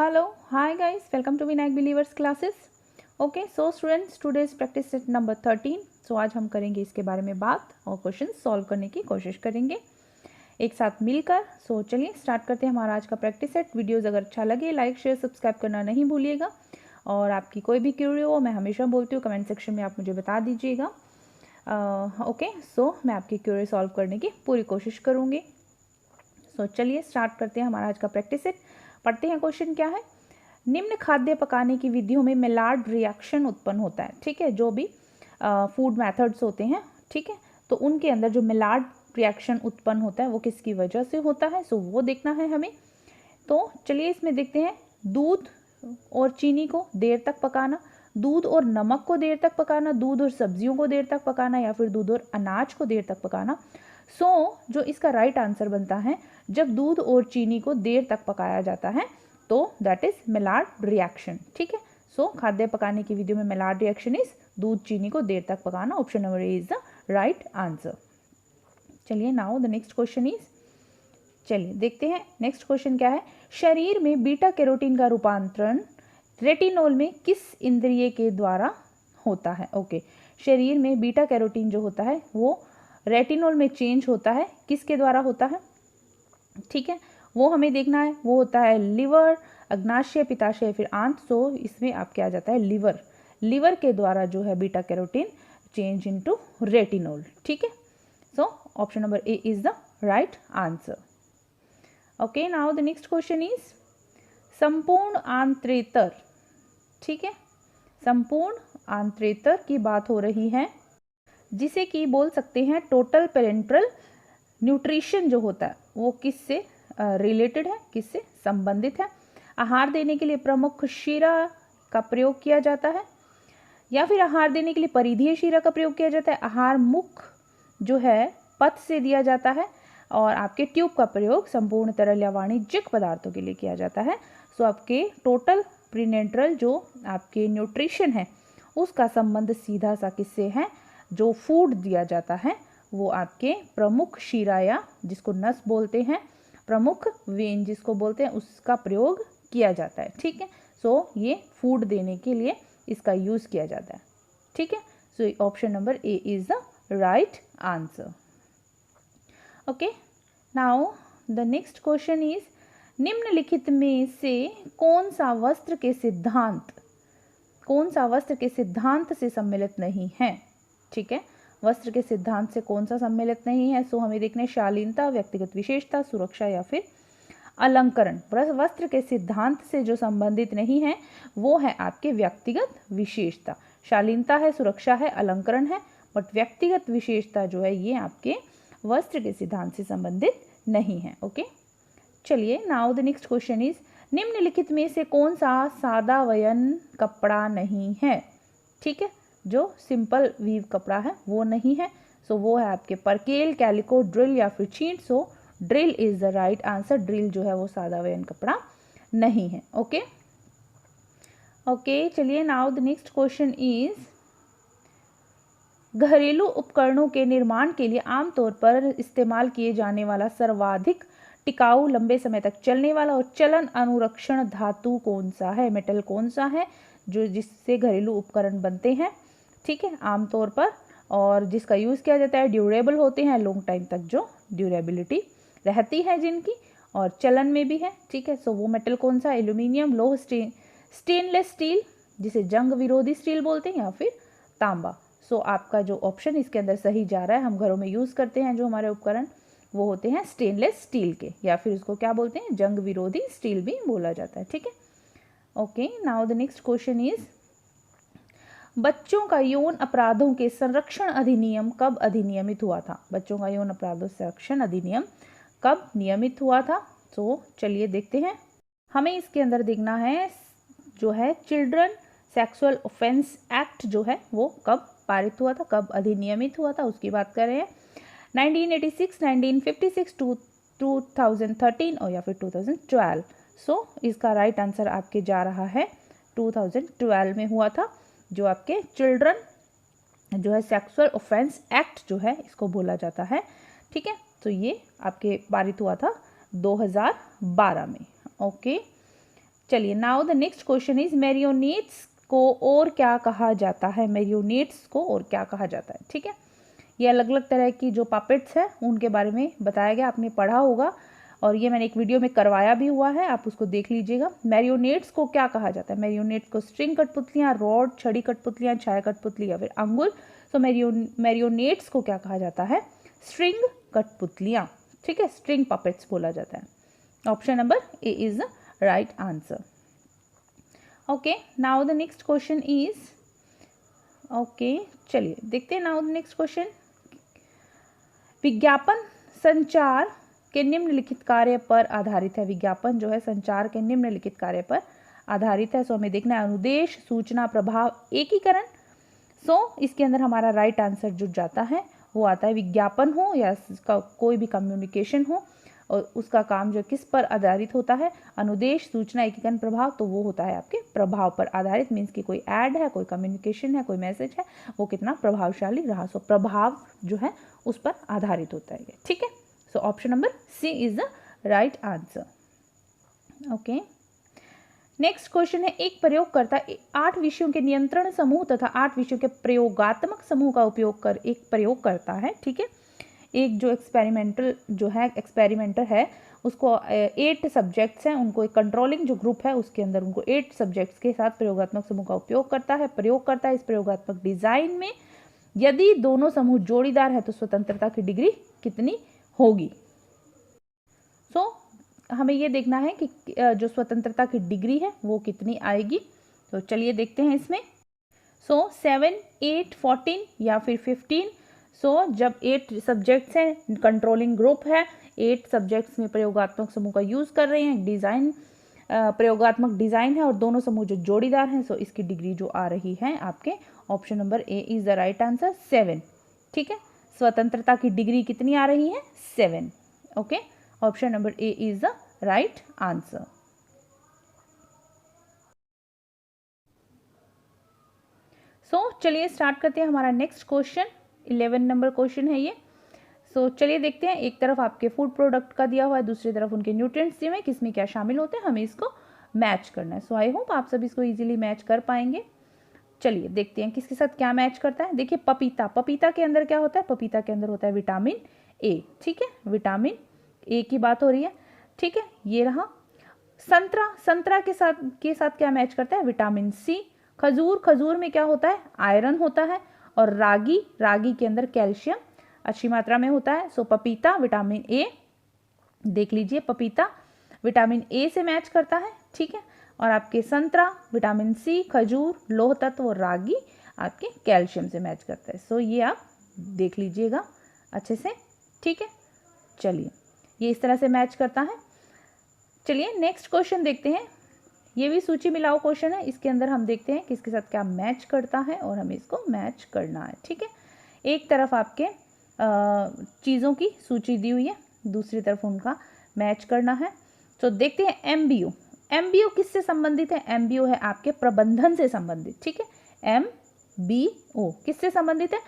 Hello, hi guys, welcome to Vinayak Believers classes. Okay, so students, today's practice set number 13. So आज हम करेंगे इसके बारे में बात और क्वेश्चन सॉल्व करने की कोशिश करेंगे एक साथ मिलकर. सो चलिए स्टार्ट करते हैं हमारा आज का प्रैक्टिस सेट. वीडियोस अगर अच्छा लगे लाइक शेयर सब्सक्राइब करना नहीं भूलिएगा और आपकी कोई भी क्वेरी हो मैं हमेशा बोलती हूँ कमेंट सेक्शन में आप मुझे बता दीजिएगा. ओके, सो मैं आपकी क्वेरी सॉल्व करने की पूरी कोशिश करूँगी. सो चलिए स्टार्ट करते हैं हमारा आज का प्रैक्टिस सेट. पढ़ते हैं क्वेश्चन क्या है. निम्न खाद्य पकाने की विधियों में मेलार्ड रिएक्शन उत्पन्न होता है. ठीक है, जो भी फूड मेथड्स होते हैं, ठीक है, तो उनके अंदर जो मेलार्ड रिएक्शन उत्पन्न होता है वो किसकी वजह से होता है, सो वो देखना है हमें. तो चलिए इसमें देखते हैं. दूध और चीनी को देर तक पकाना, दूध और नमक को देर तक पकाना, दूध और सब्जियों को देर तक पकाना या फिर दूध और अनाज को देर तक पकाना. सो जो इसका राइट आंसर बनता है, जब दूध और चीनी को देर तक पकाया जाता है तो दैट इज मेलार्ड रिएक्शन. ठीक है, सो खाद्य पकाने की विधियों में मेलार्ड रिएक्शन इज दूध चीनी को देर तक पकाना. Option number A is the right answer. चलिए now the next question is, चलिए देखते हैं नेक्स्ट क्वेश्चन क्या है. शरीर में बीटा कैरोटीन का रूपांतरण रेटिनॉल में किस इंद्रिय के द्वारा होता है. ओके, शरीर में बीटा कैरोटीन जो होता है वो रेटिनॉल में चेंज होता है, किसके द्वारा होता है. ठीक है, वो हमें देखना है. वो होता है लिवर, अग्नाशय, पित्ताशय, फिर आंत. सो इसमें आपके आ जाता है लिवर. लिवर के द्वारा जो है beta carotene change into retinol. ठीक है, so option number A is the right answer. Okay, now the next question is संपूर्ण आंत्रेतर. ठीक है, संपूर्ण आंत्रेतर की बात हो रही है, जिसे कि बोल सकते हैं टोटल पेरेंट्रल न्यूट्रिशन जो होता है वो किससे रिलेटेड है, किससे संबंधित है. आहार देने के लिए प्रमुख शिरा का प्रयोग किया जाता है या फिर आहार देने के लिए परिधीय शिरा का प्रयोग किया जाता है. आहार मुख जो है पथ से दिया जाता है और आपके ट्यूब का प्रयोग संपूर्ण तरल या वाणिज्यिक पदार्थों के लिए किया जाता है. सो आपके टोटल प्रीनेंट्रल जो आपके न्यूट्रिशन है उसका संबंध सीधा सा किससे है, जो फूड दिया जाता है वो आपके प्रमुख शिरा या जिसको नस बोलते हैं, प्रमुख वेन जिसको बोलते हैं, उसका प्रयोग किया जाता है. ठीक है, सो ये फूड देने के लिए इसका यूज़ किया जाता है. ठीक है, so option number A is the right answer. Okay, now the next question is निम्नलिखित में से कौन सा वस्त्र के सिद्धांत से सम्मिलित नहीं है. ठीक है, वस्त्र के सिद्धांत से कौन सा सम्मिलित नहीं है. सो हमें देखना है शालीनता, व्यक्तिगत विशेषता, सुरक्षा या फिर अलंकरण. वस्त्र के सिद्धांत से जो संबंधित नहीं है वो है आपके व्यक्तिगत विशेषता. शालीनता है, सुरक्षा है, अलंकरण है, बट व्यक्तिगत विशेषता जो है ये आपके वस्त्र के सिद्धांत से संबंधित नहीं है. ओके, चलिए now the next question is निम्नलिखित में से कौन सा सादा वयन कपड़ा नहीं है. ठीक है, जो सिंपल वीव कपड़ा है वो नहीं है. सो वो है आपके परकेल, कैलिको, ड्रिल या फिर chintz. So drill is the right answer. Drill जो है वो सादा वयन कपड़ा नहीं है. ओके ओके, चलिए now the next question is घरेलू उपकरणों के निर्माण के लिए आमतौर पर इस्तेमाल किए जाने वाला सर्वाधिक टिकाऊ, लंबे समय तक चलने वाला और चलन अनुरक्षण धातु कौन सा है, मेटल कौन सा है जो जिससे घरेलू उपकरण बनते हैं. ठीक है, आमतौर पर, और जिसका यूज़ किया जाता है, ड्यूरेबल होते हैं, लॉन्ग टाइम तक जो ड्यूरेबिलिटी रहती है जिनकी, और चलन में भी है. ठीक है, सो वो मेटल कौन सा, एल्यूमिनियम, लोह, स्टेनलेस स्टील जिसे जंग विरोधी स्टील बोलते हैं, या फिर तांबा. सो आपका जो ऑप्शन इसके अंदर सही जा रहा है, हम घरों में यूज़ करते हैं जो हमारे उपकरण वो होते हैं स्टेनलेस स्टील के, या फिर उसको क्या बोलते हैं, जंग विरोधी स्टील भी बोला जाता है. ठीक है, okay, now the next question is बच्चों का यौन अपराधों के संरक्षण अधिनियम कब अधिनियमित हुआ था. बच्चों का यौन अपराधों संरक्षण अधिनियम कब नियमित हुआ था. तो चलिए देखते हैं. हमें इसके अंदर देखना है जो है चिल्ड्रन सेक्सुअल ऑफेंस एक्ट जो है वो कब पारित हुआ था, कब अधिनियमित हुआ था, उसकी बात कर रहे हैं. 1986, 1956, 2013 और या फिर 2012. सो इसका राइट आंसर आपके जा रहा है 2012 में हुआ था, जो आपके चिल्ड्रन जो है सेक्सुअल ऑफेंस एक्ट जो है इसको बोला जाता है. ठीक है, तो ये आपके पारित हुआ था 2012 में. ओके, चलिए now the next question is marionettes को और क्या कहा जाता है, मैरियोनेट्स को और क्या कहा जाता है। ठीक है, ये अलग अलग तरह की जो पपेट्स हैं उनके बारे में बताया गया, आपने पढ़ा होगा और ये मैंने एक वीडियो में करवाया भी हुआ है, आप उसको देख लीजिएगा। मैरियोनेट्स को क्या कहा जाता है, मैरियोनेट्स को स्ट्रिंग कठपुतलियाँ, रॉड, छड़ी कठपुतलियाँ, छाया कठपुतली या फिर अंगुल। तो मैरियोनेट्स को क्या कहा जाता है, स्ट्रिंग कठपुतलियाँ। ठीक है, स्ट्रिंग पपेट्स बोला जाता है। Option number A is the right answer. Okay, now the next question is, okay चलिए देखते हैं नाउ द नेक्स्ट क्वेश्चन। विज्ञापन संचार के निम्नलिखित कार्य पर आधारित है। विज्ञापन जो है संचार के निम्नलिखित कार्य पर आधारित है। सो हमें देखना है अनुदेश, सूचना, प्रभाव, एकीकरण। सो इसके अंदर हमारा राइट आंसर जो जाता है वो आता है विज्ञापन हो या कोई भी कम्युनिकेशन हो और उसका काम जो किस पर आधारित होता है, अनुदेश, सूचना, एकीकरण, प्रभाव, तो वो होता है आपके प्रभाव पर आधारित। मीन्स कि कोई ऐड है, कोई कम्युनिकेशन है, कोई मैसेज है, वो कितना प्रभावशाली रहा। सो प्रभाव जो है उस पर आधारित होता है। ठीक है, so option number C is the right answer. Okay, next question है, एक प्रयोगकर्ता 8 विषयों के नियंत्रण समूह तथा 8 विषयों के प्रयोगात्मक समूह का उपयोग कर एक प्रयोग करता है। ठीक है, एक जो एक्सपेरिमेंटर है उसको 8 सब्जेक्ट्स हैं, उनको एक कंट्रोलिंग जो ग्रुप है उसके अंदर उनको 8 सब्जेक्ट्स के साथ प्रयोगात्मक समूह का प्रयोग करता है इस प्रयोगात्मक डिजाइन में यदि दोनों समूह जोड़ीदार है तो स्वतंत्रता की डिग्री कितनी होगी। सो हमें ये देखना है कि जो स्वतंत्रता की डिग्री है वो कितनी आएगी। तो चलिए देखते हैं इसमें। 7, 8, 14 या फिर 15। जब 8 सब्जेक्ट्स हैं, कंट्रोलिंग ग्रुप है, 8 सब्जेक्ट्स में प्रयोगात्मक समूह का यूज कर रहे हैं, डिजाइन प्रयोगात्मक डिजाइन है और दोनों समूह जो जोड़ीदार हैं, इसकी डिग्री जो आ रही है आपके option number A is the right answer, 7। ठीक है, स्वतंत्रता की डिग्री कितनी आ रही है, 7। Okay, option number A is the right answer. चलिए स्टार्ट करते हैं हमारा नेक्स्ट क्वेश्चन। 11 नंबर क्वेश्चन है ये। चलिए देखते हैं, एक तरफ आपके फूड प्रोडक्ट का दिया हुआ है, दूसरी तरफ उनके न्यूट्रिएंट्स दिए हुए हैं, किसमें क्या शामिल होते हैं, हमें इसको मैच करना है। आई होप आप सभी इसको इजीली मैच कर पाएंगे। चलिए देखते हैं किसके साथ क्या मैच करता है। देखिए पपीता के अंदर क्या होता है, पपीता के अंदर होता है विटामिन ए। ठीक है, विटामिन ए की बात हो रही है। ठीक है, ये रहा। संतरा के साथ क्या मैच करता है, विटामिन सी। खजूर में क्या होता है, आयरन होता है। और रागी के अंदर कैल्शियम अच्छी मात्रा में होता है। पपीता विटामिन ए, देख लीजिए पपीता विटामिन ए से मैच करता है। ठीक है, और आपके संतरा विटामिन सी, खजूर लौह तत्व और रागी आपके कैल्शियम से मैच करता है। ये आप देख लीजिएगा अच्छे से। ठीक है, चलिए ये इस तरह से मैच करता है। चलिए नेक्स्ट क्वेश्चन देखते हैं। ये भी सूची मिलाओ क्वेश्चन है, इसके अंदर हम देखते हैं किसके साथ क्या मैच करता है और हमें इसको मैच करना है। ठीक है, एक तरफ आपके चीज़ों की सूची दी हुई है, दूसरी तरफ उनका मैच करना है। देखते हैं एमबीओ किससे संबंधित है, एमबीओ है आपके प्रबंधन से संबंधित। ठीक है, एमबीओ किससे संबंधित है,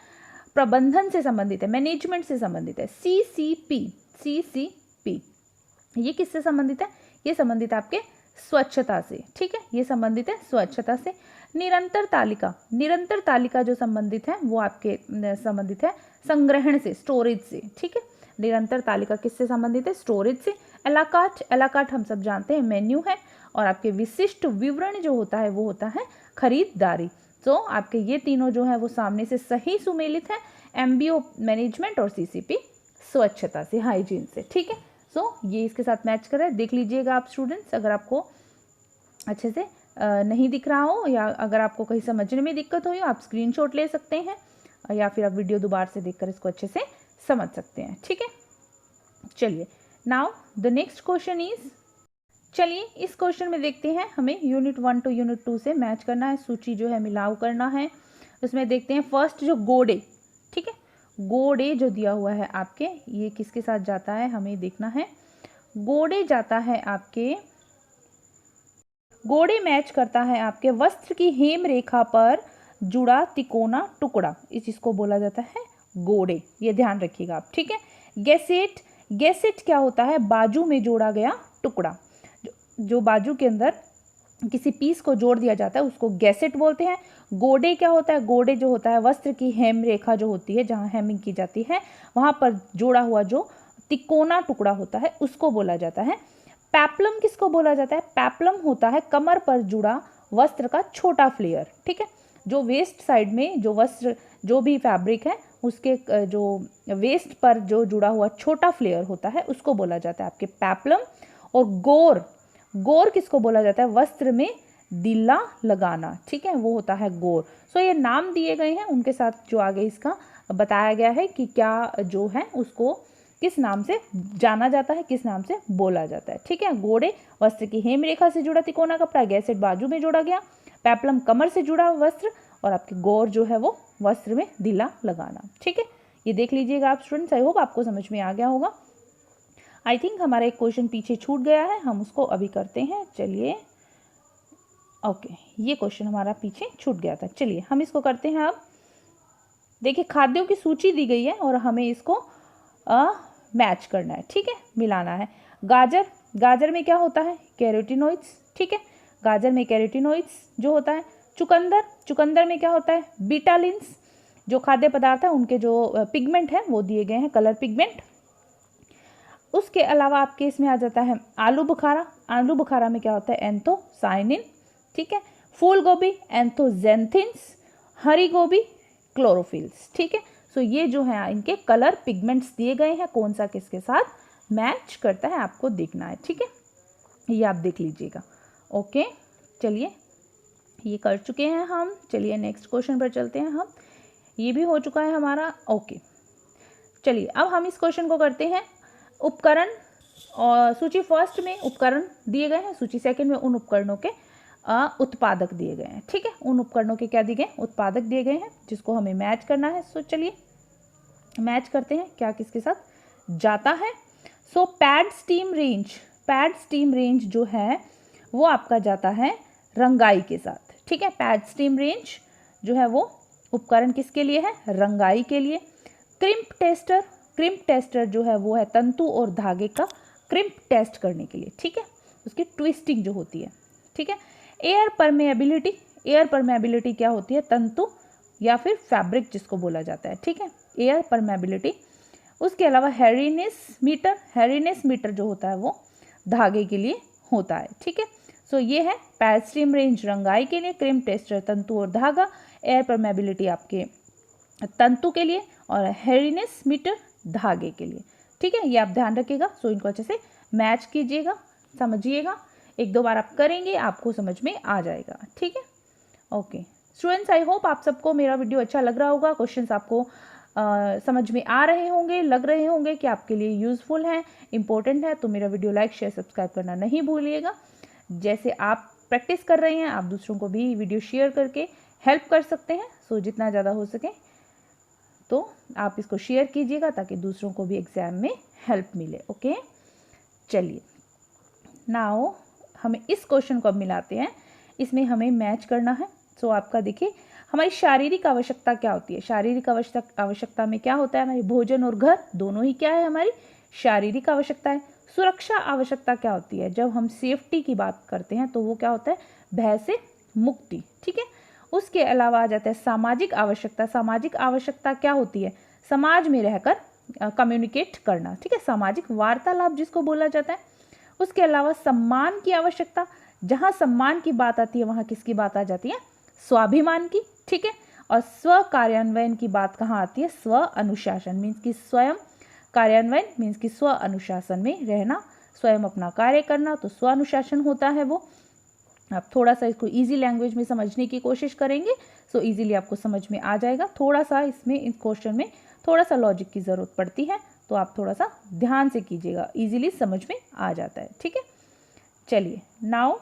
प्रबंधन से संबंधित है, मैनेजमेंट से संबंधित है। सीसीपी ये किससे संबंधित है, ये संबंधित आपके स्वच्छता से। ठीक है, ये संबंधित है स्वच्छता से। निरंतर तालिका जो संबंधित है वो आपके संबंधित है संग्रहण से, स्टोरेज से। ठीक है, निरंतर तालिका किससे संबंधित है, स्टोरेज से। एलाकाट हम सब जानते हैं मेन्यू है। और आपके विशिष्ट विवरण जो होता है वो होता है खरीदारी। आपके ये तीनों जो है वो सामने से सही सुमेलित है, एमबीओ मैनेजमेंट और सीसीपी स्वच्छता से, हाइजीन से। ठीक है, ये इसके साथ मैच कर रहा है। देख लीजिएगा आप स्टूडेंट्स, अगर आपको अच्छे से नहीं दिख रहा हो या अगर आपको कहीं समझने में दिक्कत हो आप स्क्रीनशॉट ले सकते हैं या फिर आप वीडियो दोबारा से देखकर इसको अच्छे से समझ सकते हैं। ठीक है, चलिए now the next question is, चलिए इस क्वेश्चन में देखते हैं हमें यूनिट 1 टू यूनिट 2 से मैच करना है, सूची जो है मिलाव करना है। उसमें देखते हैं फर्स्ट जो गोडे। ठीक है, गोडे जो दिया हुआ है आपके, ये किसके साथ जाता है हमें देखना है। गोडे जाता है आपके, गोडे मैच करता है आपके वस्त्र की हेम रेखा पर जुड़ा तिकोना टुकड़ा, इसको बोला जाता है गोडे, ये ध्यान रखिएगा आप। ठीक है, गैसेट क्या होता है, बाजू में जोड़ा गया टुकड़ा, जो बाजू के अंदर किसी पीस को जोड़ दिया जाता है उसको गैसेट बोलते हैं। गोडे क्या होता है? गोडे जो होता है वस्त्र की हेम रेखा जो होती है, जहाँ हेमिंग की जाती है वहाँ पर जोड़ा हुआ जो तिकोना टुकड़ा होता है उसको बोला जाता है। पैप्लम किसको बोला जाता है? पैप्लम होता है कमर पर जुड़ा वस्त्र का छोटा फ्लेयर, ठीक है। जो वेस्ट साइड में जो वस्त्र जो भी फैब्रिक है उसके जो वेस्ट पर जो जुड़ा हुआ छोटा फ्लेयर होता है उसको बोला जाता है आपके पैप्लम। और गोर, गोर किसको बोला जाता है? वस्त्र में दिल्ला लगाना, ठीक है, वो होता है गोर। सो ये नाम दिए गए हैं, उनके साथ जो आगे इसका बताया गया है कि क्या जो है उसको किस नाम से जाना जाता है, किस नाम से बोला जाता है, ठीक है। गोड़े वस्त्र की हेम रेखा से जुड़ा तिकोना कपड़ा, गैसेट बाजू में जोड़ा गया, पैप्लम कमर से जुड़ा वस्त्र, और आपके गोर जो है वो वस्त्र में दिल्ला लगाना, ठीक है। ये देख लीजिएगा आप स्टूडेंट्स, आई होप आपको समझ में आ गया होगा। आई थिंक हमारा एक क्वेश्चन पीछे छूट गया है, हम उसको अभी करते हैं। चलिए, ओके, ये क्वेश्चन हमारा पीछे छूट गया था, चलिए हम इसको करते हैं। अब देखिए खाद्यों की सूची दी गई है और हमें इसको मैच करना है, ठीक है, मिलाना है। गाजर, गाजर में क्या होता है? कैरोटीनोइड्स, ठीक है, गाजर में कैरोटीनोइड्स जो होता है। चुकंदर, चुकंदर में क्या होता है? बीटालिन्स, जो खाद्य पदार्थ है उनके जो पिगमेंट है वो दिए गए हैं, कलर पिगमेंट। उसके अलावा आपके इसमें आ जाता है आलू बुखारा, आलू बुखारा में क्या होता है? एंथोसाइनिन, ठीक है। फूल गोभी एंथोजेंथिन्स, हरी गोभी क्लोरोफिल्स, ठीक है। सो ये जो है इनके कलर पिगमेंट्स दिए गए हैं, कौन सा किसके साथ मैच करता है आपको देखना है, ठीक है, ये आप देख लीजिएगा। ओके, चलिए ये कर चुके हैं हम, चलिए नेक्स्ट क्वेश्चन पर चलते हैं हम, ये भी हो चुका है हमारा। ओके, चलिए अब हम इस क्वेश्चन को करते हैं। उपकरण, और सूची फर्स्ट में उपकरण दिए गए हैं, सूची सेकंड में उन उपकरणों के उत्पादक दिए गए हैं, ठीक है। उन उपकरणों के क्या दिए गए? उत्पादक दिए गए हैं जिसको हमें मैच करना है। सो चलिए मैच करते हैं क्या किसके साथ जाता है। So pad steam range, pad steam range जो है वो आपका जाता है रंगाई के साथ, ठीक है। पैड स्टीम रेंज जो है वो उपकरण किसके लिए है? रंगाई के लिए। क्रिम्प टेस्टर, क्रिम्प टेस्टर जो है वो है तंतु और धागे का क्रिम्प टेस्ट करने के लिए, ठीक है, उसकी ट्विस्टिंग जो होती है, ठीक है। एयर परमेबिलिटी, एयर परमेबिलिटी क्या होती है? तंतु या फिर फैब्रिक जिसको बोला जाता है, ठीक है, एयर परमेबिलिटी। उसके अलावा हैरीनेस मीटर, हैरीनेस मीटर जो होता है वो धागे के लिए होता है, ठीक है। सो ये है पैड स्टीम रेंज रंगाई के लिए, क्रिम्प टेस्टर तंतु और धागा, एयर परमेबिलिटी आपके तंतु के लिए, और हैरीनेस मीटर धागे के लिए, ठीक है, ये आप ध्यान रखिएगा। सो इनको अच्छे से मैच कीजिएगा, समझिएगा, एक दो बार आप करेंगे आपको समझ में आ जाएगा, ठीक है। ओके स्टूडेंट्स, आई होप आप सबको मेरा वीडियो अच्छा लग रहा होगा, क्वेश्चंस आपको समझ में आ रहे होंगे, लग रहे होंगे कि आपके लिए यूजफुल है, इंपॉर्टेंट है। तो मेरा वीडियो लाइक शेयर सब्सक्राइब करना नहीं भूलिएगा। जैसे आप प्रैक्टिस कर रहे हैं आप दूसरों को भी वीडियो शेयर करके हेल्प कर सकते हैं। सो जितना ज़्यादा हो सके तो आप इसको शेयर कीजिएगा ताकि दूसरों को भी एग्जाम में हेल्प मिले। ओके, चलिए नाउ हमें इस क्वेश्चन को अब मिलाते हैं, इसमें हमें मैच करना है। सो आपका देखिए हमारी शारीरिक आवश्यकता क्या होती है? शारीरिक आवश्यकता में क्या होता है? हमारी भोजन और घर दोनों ही क्या है? हमारी शारीरिक आवश्यकता है। सुरक्षा आवश्यकता क्या होती है? जब हम सेफ्टी की बात करते हैं तो वो क्या होता है? भय से मुक्ति, ठीक है। उसके अलावा आ जाता है सामाजिक आवश्यकता। सामाजिक आवश्यकता क्या होती है? समाज में रहकर कम्युनिकेट करना, ठीक है, सामाजिक वार्तालाप जिसको बोला जाता है। उसके अलावा सम्मान की आवश्यकता, जहाँ सम्मान की बात आती है वहाँ किसकी बात आ जाती है? स्वाभिमान की, ठीक है। और स्व कार्यान्वयन की बात कहाँ आती है? स्व अनुशासन, मीन्स कि स्वयं कार्यान्वयन मीन्स कि स्व अनुशासन में रहना, स्वयं अपना कार्य करना, तो स्व अनुशासन होता है वो। आप थोड़ा सा इसको इजी लैंग्वेज में समझने की कोशिश करेंगे सो इजीली आपको समझ में आ जाएगा। थोड़ा सा इसमें इस क्वेश्चन में थोड़ा सा लॉजिक की ज़रूरत पड़ती है, तो आप थोड़ा सा ध्यान से कीजिएगा, इजीली समझ में आ जाता है, ठीक है। चलिए now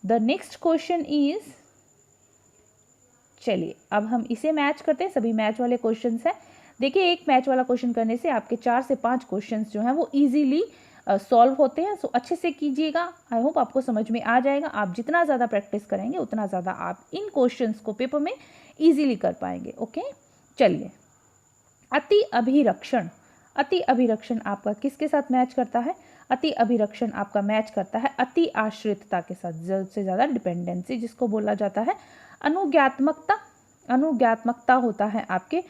the next question is, चलिए अब हम इसे मैच करते हैं। सभी मैच वाले क्वेश्चंस हैं। देखिए एक मैच वाला क्वेश्चन करने से आपके 4 से 5 क्वेश्चंस जो हैं वो इजीली सॉल्व होते हैं। सो अच्छे से कीजिएगा, आई होप आपको समझ में आ जाएगा। आप जितना ज़्यादा प्रैक्टिस करेंगे उतना ज़्यादा आप इन क्वेश्चंस को पेपर में इजीली कर पाएंगे। ओके, चलिए अति अभिरक्षण, अति अभिरक्षण आपका किसके साथ मैच करता है? अति अभिरक्षण आपका मैच करता है अति आश्रितता के साथ, ज़रूरत से ज़्यादा डिपेंडेंसी, जिसको बोला जाता है अनुज्ञात्मकता। अनुज्ञात्मकता होता है आपके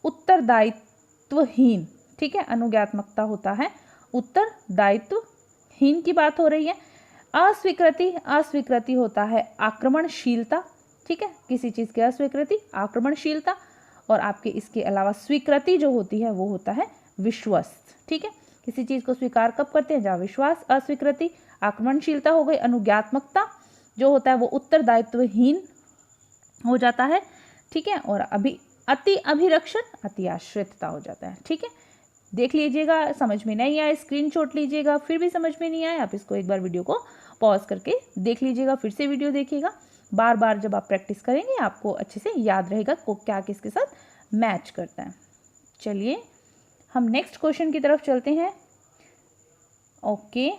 उत्तरदायित्वहीन, ठीक है, अनुज्ञात्मकता होता है उत्तरदायित्वहीन की बात हो रही है। अस्वीकृति, अस्वीकृति होता है आक्रमणशीलता, ठीक है, किसी चीज़ की अस्वीकृति, आक्रमणशीलता। और आपके इसके अलावा स्वीकृति जो होती है वो होता है विश्वस्त, ठीक है, किसी चीज़ को स्वीकार कब करते हैं? जहाँ विश्वास। अस्वीकृति, आक्रमणशीलता हो गई। अनुज्ञात्मकता जो होता है वो उत्तरदायित्वहीन हो जाता है, ठीक है। और अति अभिरक्षण अति आश्रितता हो जाता है, ठीक है। देख लीजिएगा, समझ में नहीं आए स्क्रीनशॉट लीजिएगा, फिर भी समझ में नहीं आए आप इसको एक बार वीडियो को पॉज करके देख लीजिएगा, फिर से वीडियो देखिएगा। बार बार जब आप प्रैक्टिस करेंगे आपको अच्छे से याद रहेगा को क्या किसके साथ मैच करता है। चलिए हम नेक्स्ट क्वेश्चन की तरफ चलते हैं। ओके,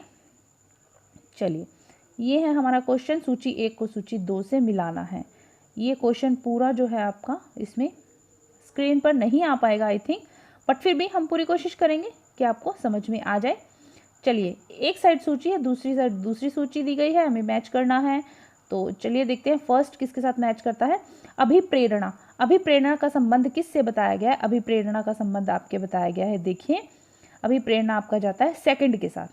चलिए ये है हमारा क्वेश्चन, सूची 1 को सूची 2 से मिलाना है। ये क्वेश्चन पूरा जो है आपका इसमें स्क्रीन पर नहीं आ पाएगा आई थिंक, बट फिर भी हम पूरी कोशिश करेंगे कि आपको समझ में आ जाए। चलिए, एक साइड सूची है, दूसरी साइड दूसरी सूची दी गई है, हमें मैच करना है। तो चलिए देखते हैं फर्स्ट किसके साथ मैच करता है। अभिप्रेरणा, अभिप्रेरणा का संबंध किससे बताया गया है? अभिप्रेरणा का संबंध आपके बताया गया है, देखिए अभिप्रेरणा आपका जाता है सेकंड के साथ।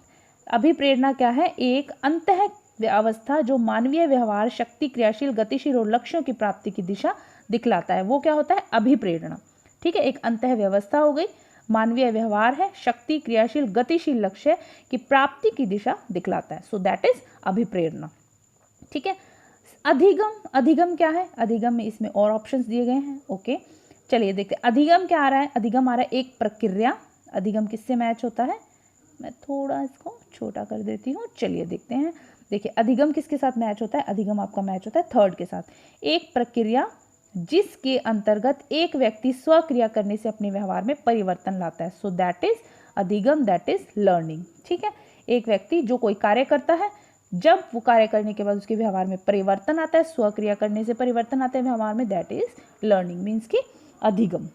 अभिप्रेरणा क्या है? एक अंतः अवस्था जो मानवीय व्यवहार, शक्ति, क्रियाशील, गतिशील और लक्ष्यों की प्राप्ति की दिशा दिखलाता है, वो क्या होता है? अभिप्रेरणा, ठीक है। एक अंतः व्यवस्था हो गई, मानवीय व्यवहार है, शक्ति, क्रियाशील, गतिशील लक्ष्य की प्राप्ति की दिशा दिखलाता है, सो दैट इज अभिप्रेरणा, ठीक है। अधिगम, अधिगम क्या है? अधिगम में इसमें और ऑप्शंस दिए गए हैं। ओके, चलिए देखते हैं अधिगम क्या आ रहा है। अधिगम आ रहा है एक प्रक्रिया। अधिगम किससे मैच होता है? मैं थोड़ा इसको छोटा कर देती हूँ, चलिए देखते हैं। देखिए अधिगम किसके साथ मैच होता है? अधिगम आपका मैच होता है थर्ड के साथ। एक प्रक्रिया जिसके अंतर्गत एक व्यक्ति स्वक्रिया करने से अपने व्यवहार में परिवर्तन लाता है, सो दैट इज अधिगम, दैट इज लर्निंग, ठीक है। एक व्यक्ति जो कोई कार्य करता है, जब वो कार्य करने के बाद उसके व्यवहार में परिवर्तन आता है, स्वक्रिया करने से परिवर्तन आता है व्यवहार में, दैट इज लर्निंग, मीन्स की अधिगम,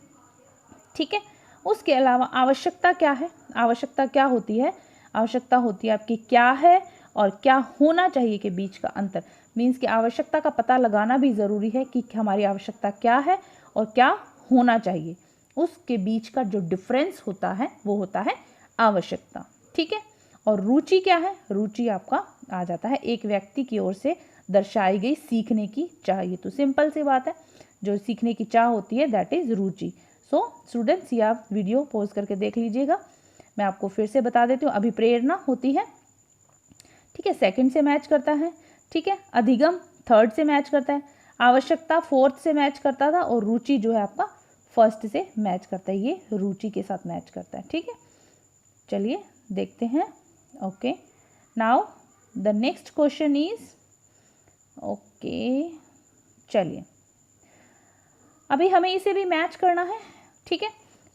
ठीक है। उसके अलावा आवश्यकता क्या है? आवश्यकता क्या होती है? आवश्यकता होती है आपकी क्या है और क्या होना चाहिए के बीच का अंतर, मीन्स कि आवश्यकता का पता लगाना भी ज़रूरी है कि हमारी आवश्यकता क्या है और क्या होना चाहिए, उसके बीच का जो डिफरेंस होता है वो होता है आवश्यकता, ठीक है। और रुचि क्या है? रुचि आपका आ जाता है एक व्यक्ति की ओर से दर्शाई गई सीखने की चाह। ये तो सिंपल सी बात है, जो सीखने की चाह होती है that is Ruchi. So students, ये आप वीडियो पॉज करके देख लीजिएगा, मैं आपको फिर से बता देती हूँ। अभिप्रेरणा होती है, ठीक है, सेकंड से मैच करता है, ठीक है। अधिगम थर्ड से मैच करता है, आवश्यकता फोर्थ से मैच करता था, और रुचि जो है आपका फर्स्ट से मैच करता है, ये रुचि के साथ मैच करता है, ठीक है। चलिए देखते हैं। Okay, now the next question is, okay चलिए अभी हमें इसे भी मैच करना है, ठीक है।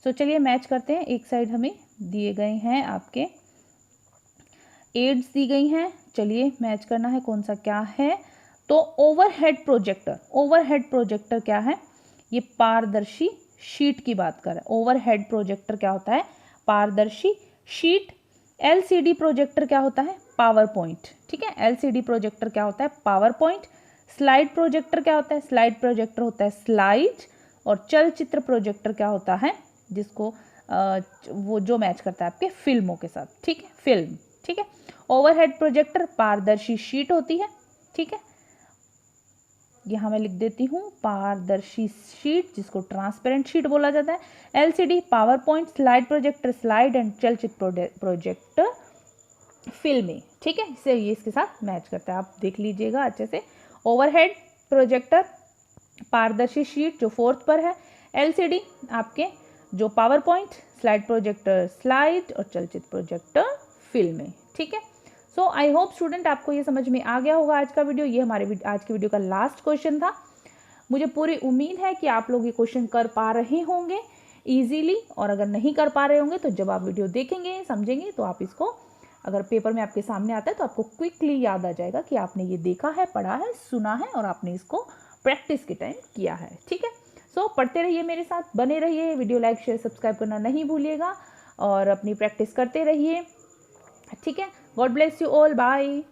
तो चलिए मैच करते हैं। एक साइड हमें दिए गए हैं आपके एड्स दी गई हैं, चलिए मैच करना है कौन सा क्या है। तो ओवरहेड प्रोजेक्टर, ओवरहेड प्रोजेक्टर क्या है? ये पारदर्शी शीट की बात कर रहा है। ओवरहेड प्रोजेक्टर क्या होता है? पारदर्शी शीट। एलसीडी प्रोजेक्टर क्या होता है? पावर पॉइंट, ठीक है। एलसीडी प्रोजेक्टर क्या होता है? Power point. स्लाइड प्रोजेक्टर क्या होता है? स्लाइड प्रोजेक्टर होता है स्लाइड। और चलचित्र प्रोजेक्टर क्या होता है? जिसको वो जो मैच करता है आपके फिल्मों के साथ, ठीक है, फिल्म, ठीक है। ओवरहेड प्रोजेक्टर पारदर्शी शीट होती है, ठीक है। यहाँ मैं लिख देती हूँ पारदर्शी शीट, जिसको ट्रांसपेरेंट शीट बोला जाता है। LCD power point, slide projector slide, and चलचित्र प्रोजेक्टर फिल्में, ठीक है। इससे ये इसके साथ मैच करता है, आप देख लीजिएगा अच्छे से। ओवरहेड प्रोजेक्टर पारदर्शी शीट जो फोर्थ पर है, एलसीडी आपके जो power point, slide projector slide, और चलचित्र प्रोजेक्टर फिल्में, ठीक है। सो आई होप स्टूडेंट आपको ये समझ में आ गया होगा आज का वीडियो। ये हमारे आज की वीडियो का लास्ट क्वेश्चन था। मुझे पूरी उम्मीद है कि आप लोग ये क्वेश्चन कर पा रहे होंगे इजीली, और अगर नहीं कर पा रहे होंगे तो जब आप वीडियो देखेंगे समझेंगे तो आप इसको, अगर पेपर में आपके सामने आता है तो आपको क्विकली याद आ जाएगा कि आपने ये देखा है, पढ़ा है, सुना है, और आपने इसको प्रैक्टिस के टाइम किया है, ठीक है। सो पढ़ते रहिए मेरे साथ, बने रहिए, वीडियो लाइक शेयर सब्सक्राइब करना नहीं भूलिएगा। और अपनी प्रैक्टिस करते रहिए, ठीक है। God bless you all, bye.